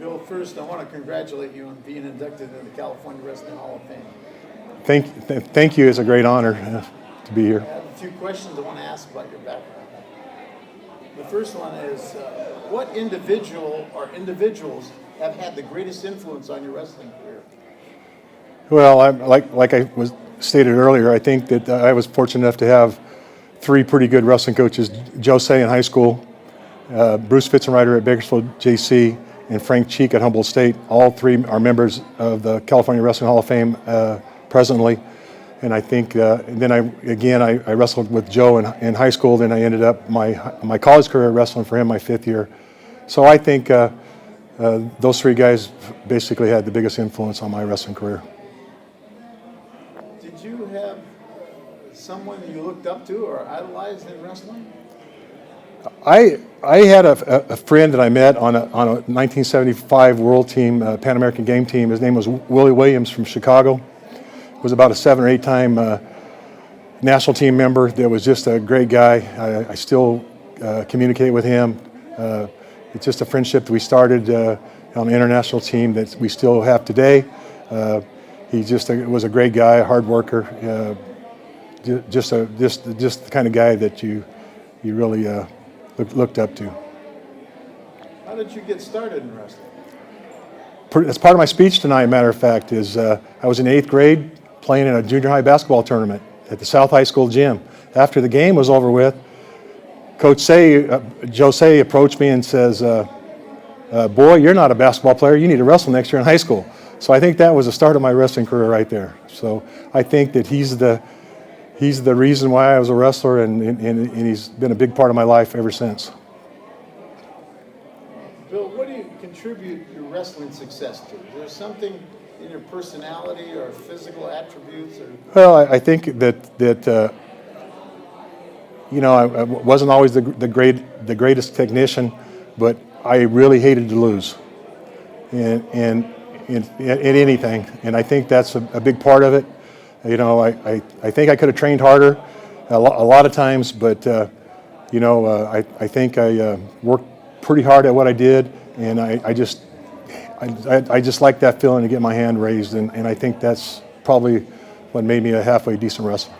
Bill, first I want to congratulate you on being inducted into the California Wrestling Hall of Fame. Thank you. It's a great honor to be here. I have a few questions I want to ask about your background. The first one is, what individual or individuals have had the greatest influence on your wrestling career? Well, like I was stated earlier, I think that I was fortunate enough to have three pretty good wrestling coaches: Jose in high school, Bruce Fitzenreiter at Bakersfield JC, and Frank Cheek at Humboldt State. All three are members of the California Wrestling Hall of Fame presently. And I think, then I wrestled with Joe in high school. Then I ended up my college career wrestling for him my fifth year. So I think those three guys basically had the biggest influence on my wrestling career. Did you have someone you looked up to or idolized in wrestling? I had a friend that I met on a 1975 World Team, Pan American Game Team. His name was Willie Williams from Chicago. Was about a 7 or 8 time national team member. That was just a great guy. I still communicate with him. It's just a friendship that we started on the international team that we still have today. He just was a great guy, a hard worker, just the kind of guy that you really looked up to. How did you get started in wrestling? As part of my speech tonight, matter of fact, is I was in 8th grade playing in a junior high basketball tournament at the South High School gym. After the game was over with, Coach Jose approached me and says, boy, you're not a basketball player. You need to wrestle next year in high school. So I think that was the start of my wrestling career right there. So I think that he's the reason why I was a wrestler, and he's been a big part of my life ever since. Bill, what do you contribute your wrestling success to? Is there something in your personality or physical attributes? Well, I think that I wasn't always the greatest technician, but I really hated to lose, and in anything. And I think that's a big part of it. I think I could have trained harder a lot of times, but I think I worked pretty hard at what I did, and I just like that feeling to get my hand raised, and I think that's probably what made me a halfway decent wrestler.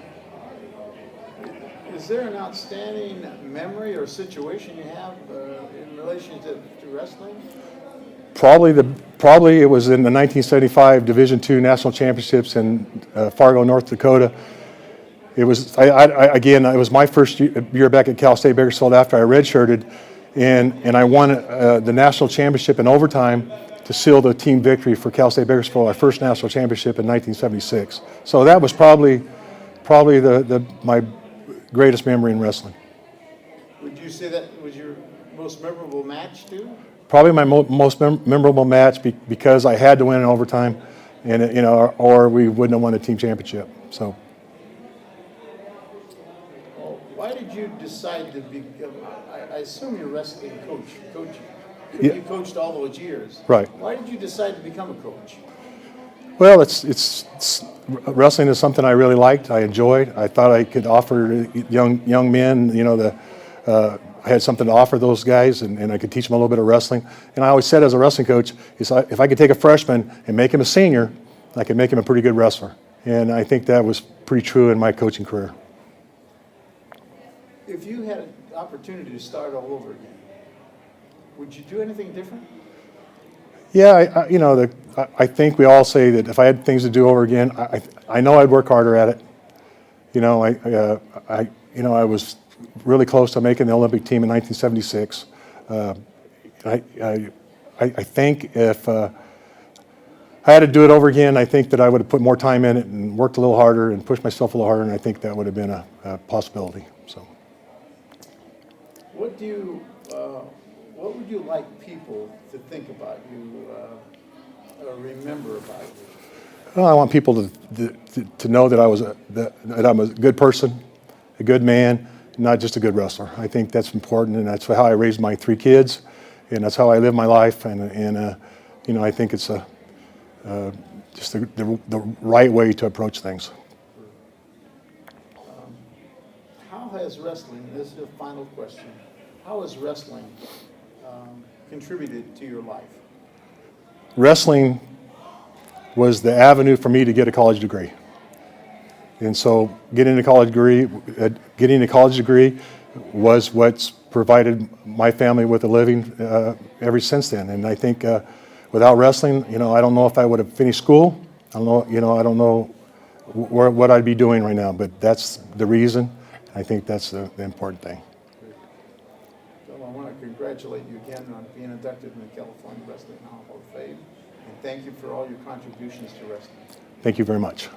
Is there an outstanding memory or situation you have in relation to wrestling? Probably it was in the 1975 Division II National Championships in Fargo, North Dakota. It was it was my first year back at Cal State Bakersfield after I redshirted, and I won the national championship in overtime to seal the team victory for Cal State Bakersfield, our first national championship in 1976. So that was probably my greatest memory in wrestling. Would you say that was your most memorable match too? Probably my most memorable match because I had to win in overtime, and or we wouldn't have won the team championship. So. Well, why did you decide to become? I assume you're a wrestling coach. Yeah. You coached all those years. Right. Why did you decide to become a coach? Well, it's wrestling is something I really liked. I enjoyed. I thought I could offer young men, I had something to offer those guys, and I could teach them a little bit of wrestling. And I always said as a wrestling coach, if I could take a freshman and make him a senior, I could make him a pretty good wrestler. And I think that was pretty true in my coaching career. If you had an opportunity to start all over again, would you do anything different? Yeah, I think we all say that if I had things to do over again, I know I'd work harder at it. I was really close to making the Olympic team in 1976. I think if I had to do it over again, I think that I would have put more time in it and worked a little harder and pushed myself a little harder, and I think that would have been a possibility. So, what would you like people to think about you or remember about you? Well, I want people to know that that I'm a good person, a good man, not just a good wrestler. I think that's important, and that's how I raised my 3 kids, and that's how I live my life. And I think it's just the right way to approach things. How has wrestling? This is the final question. How has wrestling contributed to your life? wrestling was the avenue for me to get a college degree. And so getting a college degree was what's provided my family with a living ever since then. And I think without wrestling, I don't know if I would have finished school. I don't know what I'd be doing right now, but that's the reason. I think that's the important thing. Bill, I want to congratulate you again on being inducted in the California Wrestling Hall of Fame, and thank you for all your contributions to wrestling. Thank you very much.